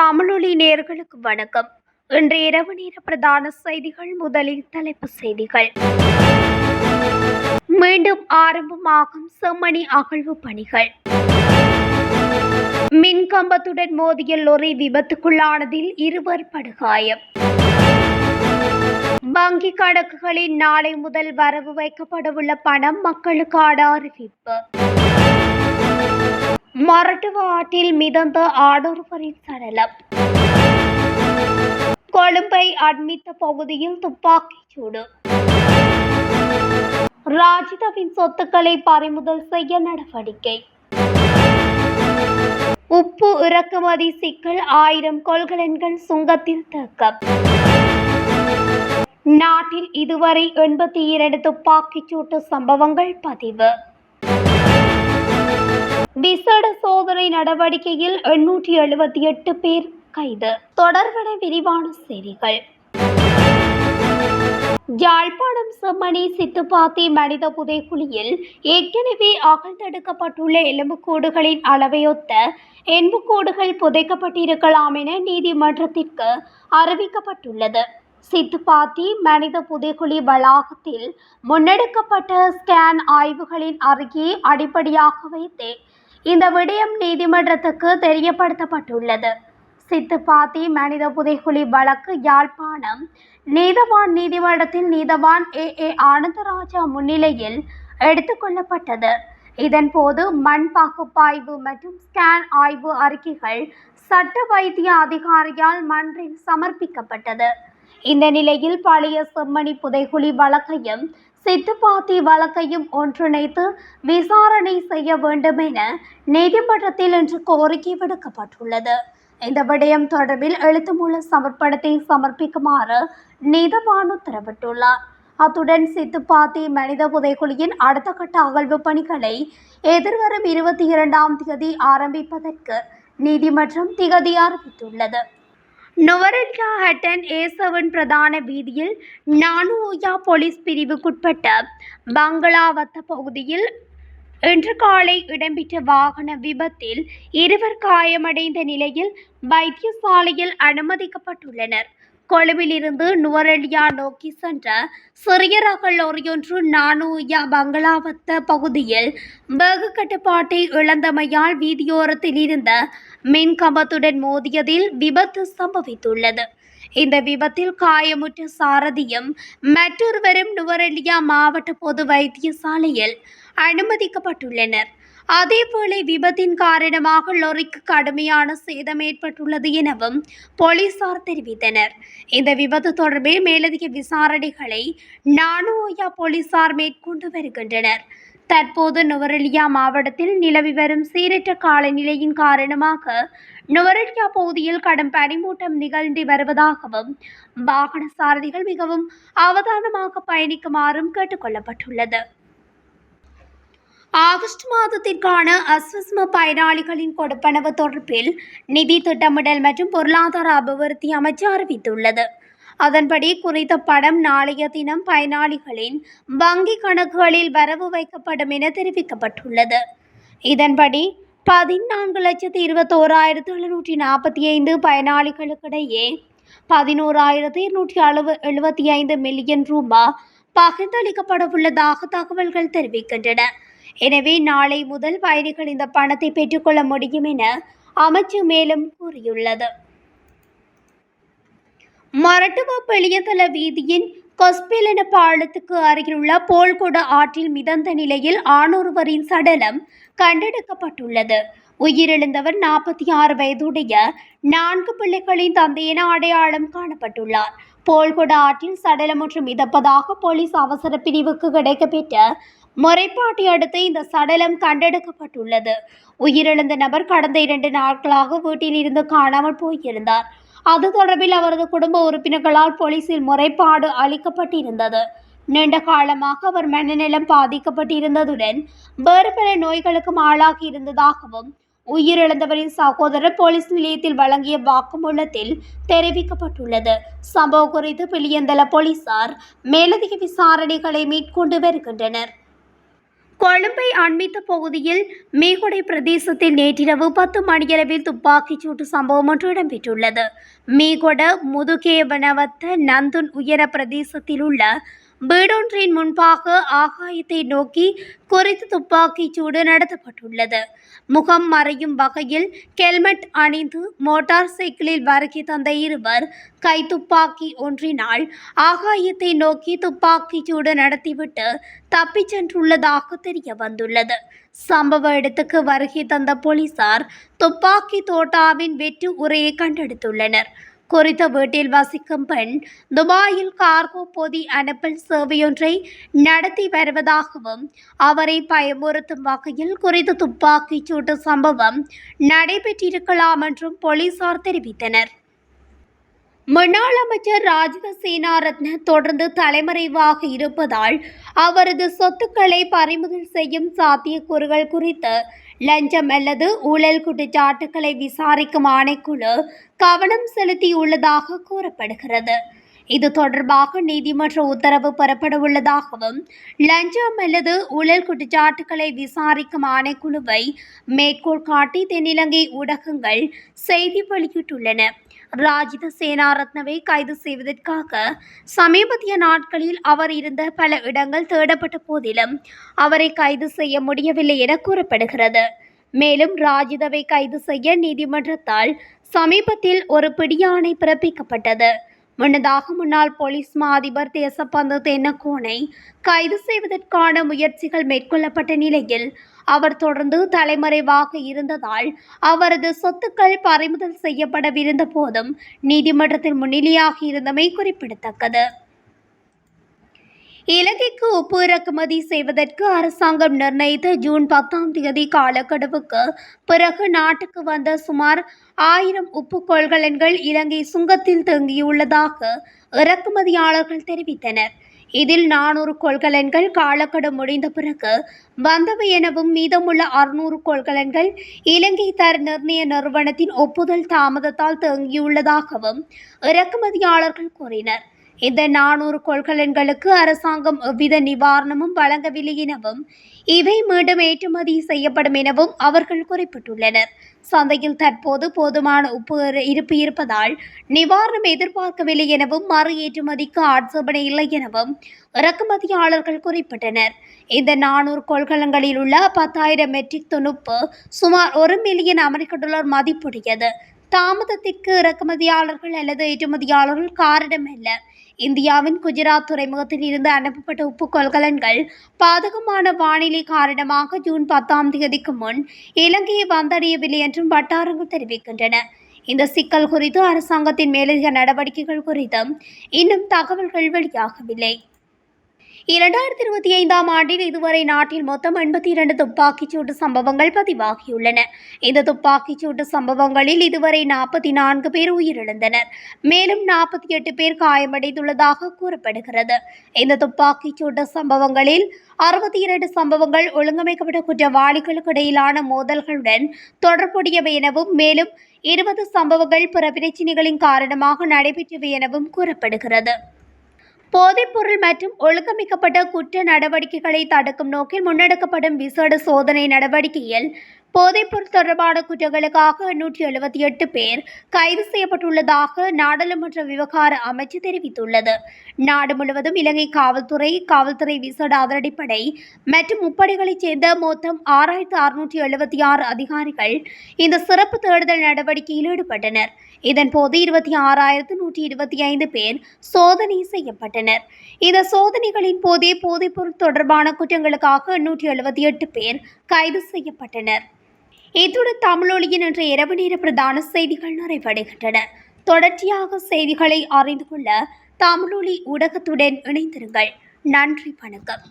தமிழொலி நேயர்களுக்கு வணக்கம். இன்று இரவு நேர பிரதான செய்திகள். முதலில் தலைப்புச் செய்திகள். மீண்டும் ஆரம்பமாகும் செம்மணி அகழ்வு பணிகள். மின்கம்பத்துடன் மோதிய லொரி விபத்துக்குள்ளானதில் 2 படுகாயம். வங்கி கணக்குகளில் நாளை முதல் வரவு வைக்கப்படவுள்ள பணம் மக்களுக்கான அறிவிப்பு. மொரட்டுவ ஆற்றில் மிதந்த ஆடொருவரின் சடலம். கொழும்பை அண்மித்த பகுதியில் துப்பாக்கிச் சூடு. ராஜிதவின் சொத்துக்களை பறிமுதல் செய்ய நடவடிக்கை. உப்பு இறக்குமதி சிக்கல். 1000 கொள்கலன்கள் சுங்கத்தில் தேக்கம். நாட்டில் இதுவரை 82 துப்பாக்கிச் சூட்டு சம்பவங்கள் பதிவு. விசேட சோதனை நடவடிக்கையில் 878 பேர் கைது. தொடர்பான விரிவான செய்திகள். யாழ்ப்பாணம் செம்மணி சித்துப்பாத்தி மனித புதைக்குழியில் ஏற்கனவே அகழ்ந்தெடுக்கப்பட்டுள்ள எலும்புக்கூடுகளின் அளவையொத்த எலும்புக்கூடுகள் புதைக்கப்பட்டிருக்கலாம் என நீதிமன்றத்திற்கு அறிவிக்கப்பட்டுள்ளது. சித்துப்பாத்தி மனித புதைக்குழி வளாகத்தில் முன்னெடுக்கப்பட்ட ஸ்கேன் ஆய்வுகளின் அறிக்கையை அடிப்படையாக வைத்து இந்த விடயம் நீதிமன்றத்துக்கு தெரியப்படுத்தப்பட்டுள்ளது. சித்துப்பாத்தி மனித புதைக்குழி வழக்கு யாழ்ப்பாணம் நீதவான் நீதிமன்றத்தில் நீதவான் ஏ ஆனந்தராஜா முன்னிலையில் எடுத்துக்கொள்ளப்பட்டது. இதன்போது மண் பகுப்பாய்வு மற்றும் ஸ்கேன் ஆய்வு அறிக்கைகள் சட்ட வைத்திய அதிகாரியால் மன்றில் சமர்ப்பிக்கப்பட்டது. இந்த நிலையில் பழைய செம்மணி புதைக்குழி வழக்கையும் சித்துப்பாத்தி வழக்கையும் ஒன்றிணைத்து விசாரணை செய்ய வேண்டும் என நீதிமன்றத்தில் இன்று கோரிக்கை விடுக்கப்பட்டுள்ளது. இந்த விடயம் தொடர்பில் எழுத்துமூல சமர்ப்பணத்தை சமர்ப்பிக்குமாறு நீதவான் உத்தரவிட்டுள்ளார். அத்துடன் சித்துப்பாத்தி மனித புதைக்குழியின் அடுத்த கட்ட அகழ்வு பணிகளை எதிர்வரும் 22ஆம் தேதி ஆரம்பிப்பதற்கு நீதிமன்றம் திகதி அறிவித்துள்ளது. நுவரெலியா ஹட்டன் A7 பிரதான வீதியில் நானுஓயா போலீஸ் பிரிவுக்குட்பட்ட பங்களாவத்த பகுதியில் இன்று காலை இடம்பெற்ற வாகன விபத்தில் 2 காயமடைந்த நிலையில் வைத்தியசாலையில் அனுமதிக்கப்பட்டுள்ளனர். கொழும்பிலிருந்து நுவரெலியா நோக்கி சென்ற சிறிய ரக லொரியொன்று நானுஓயா பங்களாவத்த பகுதியில் வேக கட்டுப்பாட்டை இழந்தமையால் வீதியோரத்தில் இருந்த மின் கம்பத்துடன் மோதியதில் விபத்து சம்பவித்துள்ளது. இந்த விபத்தில் காயமுற்ற சாரதியும் மற்றொருவரும் நுவரெலியா மாவட்ட பொது வைத்தியசாலையில் அனுமதிக்கப்பட்டுள்ளனர். அதேவேளை விபத்தின் காரணமாக லொரிக்கு கடுமையான சேதம் ஏற்பட்டுள்ளது எனவும் போலீசார் தெரிவித்தனர். இந்த விபத்து தொடர்பில் மேலதிக விசாரணைகளை நானுஓயா போலீசார் மேற்கொண்டு வருகின்றனர். தற்போது நுவரெலியா மாவட்டத்தில் நிலவி வரும் சீரற்ற காலநிலையின் காரணமாக நுவரெலியா பகுதியில் கடும் பனிமூட்டம் நிகழ்ந்து வருவதாகவும் வாகன சாரதிகள் மிகவும் அவதானமாக பயணிக்குமாறும் கேட்டுக்கொள்ளப்பட்டுள்ளது. ஆகஸ்ட் மாதத்திற்கான அஸ்வஸ்ம பயனாளிகளின் கொடுப்பனவு தொடர்பில் நிதி திட்டமிடல் மற்றும் பொருளாதார அபிவிருத்தி அமைச்சு அறிவித்துள்ளது. அதன்படி குறித்த பணம் நாளைய தினம் பயனாளிகளின் வங்கி கணக்குகளில் வரவு வைக்கப்படும் என தெரிவிக்கப்பட்டுள்ளது. இதன்படி 14,21,745 பயனாளிகளுக்கிடையே 11,275 மில்லியன் ரூபாய் பகிர்ந்தளிக்கப்படவுள்ளதாக தகவல்கள் தெரிவிக்கின்றன. எனவே நாளை முதல் பயணிகள் இந்த பணத்தை பெற்றுக்கொள்ள முடியும் என அமைச்சு மேலும் கூறியுள்ளது. மொரட்டுவ பெளியதள வீதியின் கொஸ்பெலன பாலத்துக்கு அருகிலுள்ள போல்கொட ஆற்றில் மிதந்த நிலையில் ஆணொருவரின் சடலம் கண்டெடுக்கப்பட்டுள்ளது. உயிரிழந்தவர் 46 வயதுடைய 4 பிள்ளைகளின் தந்தை என அடையாளம் காணப்பட்டுள்ளார். போல்கொட ஆற்றில் சடலம் ஒன்று மிதப்பதாக போலீஸ் அவசர பிரிவுக்கு கிடைக்கப்பெற்ற முறைப்பாட்டை அடுத்து இந்த சடலம் கண்டெடுக்கப்பட்டுள்ளது. உயிரிழந்த நபர் கடந்த 2 நாட்களாக வீட்டில் இருந்து காணாமல் போயிருந்தார். அது தொடர்பில் அவரது குடும்ப உறுப்பினர்களால் போலீசில் முறைப்பாடு அளிக்கப்பட்டிருந்தது. நீண்ட காலமாக அவர் மனநலம் பாதிக்கப்பட்டிருந்ததுடன் வேறு பல நோய்களுக்கும் ஆளாகி இருந்ததாகவும் உயிரிழந்தவரின் சகோதரர் போலீஸ் நிலையத்தில் வழங்கிய வாக்குமூலத்தில் தெரிவிக்கப்பட்டுள்ளது. சம்பவம் குறித்து பிளியந்தள போலீசார் மேலதிக விசாரணைகளை மேற்கொண்டு வருகின்றனர். கொழும்பை அண்மித்த பகுதியில் மீகொடை பிரதேசத்தில் நேற்றிரவு 10 மணியளவில் துப்பாக்கிச் சூட்டு சம்பவம் ஒன்று இடம்பெற்றுள்ளது. மீகொட முதுகேவனவத்த நந்துன் உயர பிரதேசத்தில் உள்ள வீடொன்றின் முன்பாக ஆகாயத்தை நோக்கி குறித்து துப்பாக்கிச் சூடு நடத்தப்பட்டுள்ளது. முகம் மறையும் வகையில் ஹெல்மெட் அணிந்து மோட்டார் சைக்கிளில் வருகை தந்த இருவர் கைத்துப்பாக்கி ஒன்றினால் ஆகாயத்தை நோக்கி துப்பாக்கிச் சூடு நடத்திவிட்டு தப்பிச் சென்றுள்ளதாக தெரிய வந்துள்ளது. சம்பவ இடத்துக்கு வருகை தந்த போலீசார் துப்பாக்கி தோட்டாவின் வெற்று உரையை கண்டெடுத்துள்ளனர். குறித்த வீட்டில் வசிக்கும் பெண் துபாயில் கார்கோ பொதி அனுப்பல் சேவையொன்றை நடத்தி வருவதாகவும் அவரை பயமுறுத்தும் வகையில் குறித்த துப்பாக்கிச் சூட்டு சம்பவம் நடைபெற்றிருக்கலாம் என்றும் போலீசார் தெரிவித்தனர். முன்னாள் அமைச்சர் ராஜித சேனாரத்ன தொடர்ந்து தலைமறைவாக இருப்பதால் அவரது சொத்துக்களை பறிமுதல் செய்யும் சாத்தியக்கூறுகள் குறித்து லஞ்சம் அல்லது ஊழல் குற்றச்சாட்டுகளை விசாரிக்கும் ஆணைக்குழு கவனம் செலுத்தியுள்ளதாக கூறப்படுகிறது. இது தொடர்பாக நீதிமன்ற உத்தரவு பெறப்பட உள்ளதாகவும் லஞ்சம் அல்லது ஊழல் குற்றச்சாட்டுகளை விசாரிக்கும் ஆணைக்குழுவை மேற்கோள் காட்டி தென்னிலங்கை ஊடகங்கள் செய்தி வெளியிட்டுள்ளன. ராஜித சேனாரத்னவை கைது செய்வதற்காக சமீபத்திய நாட்களில் அவர் இருந்த பல இடங்கள் தேடப்பட்ட போதிலும் அவரை கைது செய்ய முடியவில்லை என கூறப்படுகிறது. மேலும் ராஜிதவை கைது செய்ய நீதிமன்றத்தால் சமீபத்தில் ஒரு பிடியாணை பிறப்பிக்கப்பட்டது. முன்னதாக முன்னாள் போலீஸ் மா அதிபர் தேசப்பந்து தென்னக்கோனை கைது செய்வதற்கான முயற்சிகள் மேற்கொள்ளப்பட்ட நிலையில் அவர் தொடர்ந்து தலைமறைவாக இருந்ததால் அவரது சொத்துக்கள் பறிமுதல் செய்யப்படவிருந்த போதும் நீதிமன்றத்தில் முன்னிலையாகி இருந்தமை குறிப்பிடத்தக்கது. இலங்கைக்கு உப்பு இறக்குமதி செய்வதற்கு அரசாங்கம் நிர்ணயித்த ஜூன் 10 காலக்கெடுவுக்கு பிறகு நாட்டுக்கு வந்த சுமார் 1000 உப்பு கொள்கலன்கள் இலங்கை சுங்கத்தில் தேங்கியுள்ளதாக இறக்குமதியாளர்கள் தெரிவித்தனர். இதில் 400 கொள்கலன்கள் காலக்கெடு முடிந்த பிறகு வந்தவை எனவும் மீதமுள்ள 600 கொள்கலன்கள் இலங்கை தர நிர்ணய நிறுவனத்தின் ஒப்புதல் தாமதத்தால் தேங்கியுள்ளதாகவும் இறக்குமதியாளர்கள் கூறினர். இந்த 400 கொள்கலன்களுக்கு அரசாங்கம் எவ்வித நிவாரணமும் வழங்கவில்லை எனவும் இவை மீண்டும் ஏற்றுமதி செய்யப்படும் எனவும் அவர்கள் குறிப்பிட்டுள்ளனர். சந்தையில் தற்போது போதுமான உப்பு இருப்பு இருப்பதால் நிவாரணம் எதிர்பார்க்கவில்லை எனவும் மறு ஏற்றுமதிக்கு ஆட்சேபனை இல்லை எனவும் இறக்குமதியாளர்கள் குறிப்பிட்டனர். இந்த 400 கொள்கலன்களில் உள்ள 10,000 மெட்ரிக் டன் உப்பு சுமார் $1 மில்லியன் மதிப்புடையது. தாமதத்திற்கு இறக்குமதியாளர்கள் அல்லது ஏற்றுமதியாளர்கள் காரணமல்ல. இந்தியாவின் குஜராத் துறைமுகத்தில் இருந்து அனுப்பப்பட்ட உப்பு கொள்கலன்கள் பாதகமான வானிலை காரணமாக ஜூன் 10 முன் இலங்கையை வந்தடையவில்லை என்றும் வட்டாரங்கள் தெரிவிக்கின்றன. இந்த சிக்கல் குறித்து அரசாங்கத்தின் மேலதிக நடவடிக்கைகள் குறித்தும் இன்னும் தகவல்கள் வெளியாகவில்லை. 2025 ஆண்டில் இதுவரை நாட்டில் மொத்தம் 82 துப்பாக்கிச் சூட்டு சம்பவங்கள் பதிவாகியுள்ளன. இந்த துப்பாக்கிச் சூட்டு சம்பவங்களில் இதுவரை 44 பேர் உயிரிழந்தனர். மேலும் 48 பேர் காயமடைந்துள்ளதாக கூறப்படுகிறது. இந்த துப்பாக்கிச் சூட்டு சம்பவங்களில் 62 சம்பவங்கள் ஒழுங்கமைக்கப்பட்ட குற்றவாளிகளுக்கு இடையிலான மோதல்களுடன் தொடர்புடையவை எனவும் மேலும் 20 சம்பவங்கள் பிற பிரச்சினைகளின் காரணமாக நடைபெற்றவை எனவும் கூறப்படுகிறது. போதைப்பொருள் மற்றும் ஒழுங்கமைக்கப்பட்ட குற்ற நடவடிக்கைகளை தடுக்கும் நோக்கில் முன்னெடுக்கப்படும் விசேட சோதனை நடவடிக்கையில் போதைப்பொருள் தொடர்பான குற்றங்களுக்காக 878 பேர் கைது செய்யப்பட்டுள்ளதாக நாடாளுமன்ற விவகார அமைச்சு தெரிவித்துள்ளது. நாடு முழுவதும் இலங்கை காவல்துறை விசேட அதிரடிப்படை மற்றும் முப்படைகளைச் சேர்ந்த மொத்தம் 6676 அதிகாரிகள் இந்த சிறப்பு தேடுதல் நடவடிக்கையில் ஈடுபட்டனர். இதன்போது 26,125 பேர் சோதனை செய்யப்பட்டனர். இந்த சோதனைகளின் போதே போதைப்பொருள் தொடர்பான குற்றங்களுக்காக 878 பேர் கைது செய்யப்பட்டனர். இத்துடன் தமிழொலியின் இன்று இரவு நேர பிரதான செய்திகள் நிறைவடைகின்றன. தொடர்ச்சியாக செய்திகளை அறிந்து கொள்ள தமிழொலி ஊடகத்துடன் இணைந்திருங்கள். நன்றி, வணக்கம்.